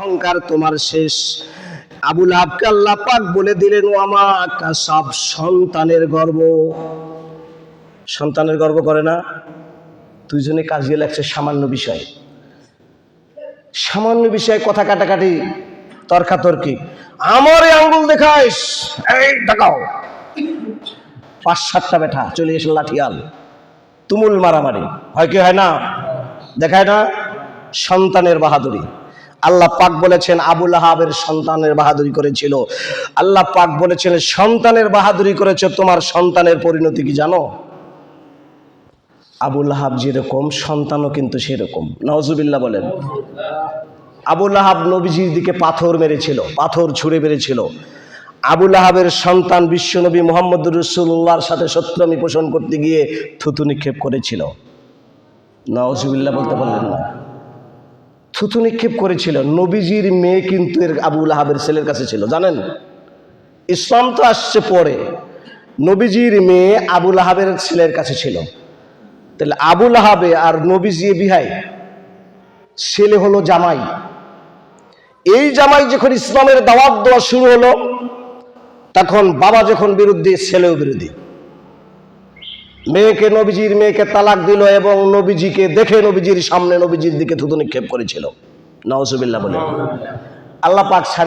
অহংকার তোমার শেষ। আবু লাহাবকে আল্লাহ পাক বলে দিলেন, ওয়ামা কাসাব, সন্তানের গর্ব। সন্তানের গর্ব করে না? দুইজনে কাজিয়ে লাগছে সামান্য বিষয়, সামান্য বিষয়ে কথা কাটাকাটি, তর্কাতর্কি। আমারে আঙ্গুল দেখাইস, এই দেখাও। 5-7টা বেটা চলে এসে লাঠিয়াল, তুমুল মারামারি। হয় কি হয় না? দেখায় না? সন্তানের বাহাদুরি। আল্লাহ পাক বলেছেন আবু লাহাবের সন্তানের বাহাদুরি করেছিল। আল্লাহ পাক বলেছেন সন্তানের বাহাদুরি করেছে, তোমার সন্তানের পরিণতি কি জানো? আবু লাহাব যেরকম, সন্তানও কিন্তু সেরকম। নাউজুবিল্লাহ বলেন। আবু লাহাব নবীজির দিকে পাথর মেরেছিল, পাথর ছুঁড়ে মেরেছিল। আবু লাহাবের সন্তান বিশ্বনবী মুহাম্মদুর রাসূলুল্লাহর সাথে শত্রুতামি পোষণ করতে গিয়ে থুতু নিক্ষেপ করেছিল। নাউজুবিল্লাহ বলতে পারলেন না? থুতু নিক্ষেপ করেছিল। নবীজির মেয়ে কিন্তু এর আবু লাহাবের ছেলের কাছে ছিল, জানেন? ইসলাম তো আসছে পরে। নবীজির মেয়ে আবু লাহাবের ছেলের কাছে ছিল। তাহলে আবু লাহাবে আর নবীজি বিহাই, ছেলে হলো জামাই। এই জামাই যখন ইসলামের দাওয়াত দেওয়া শুরু হলো, তখন বাবা যখন বিরুদ্ধে, ছেলেও বিরোধী। নবীজির মেয়েকে তালাক দিল এবং নবীজিকে দেখে নবীজির সামনে নবীজির দিকে থুতু নিক্ষেপ করেছিল। নাউজুবিল্লাহ বলে। আল্লাহ পাক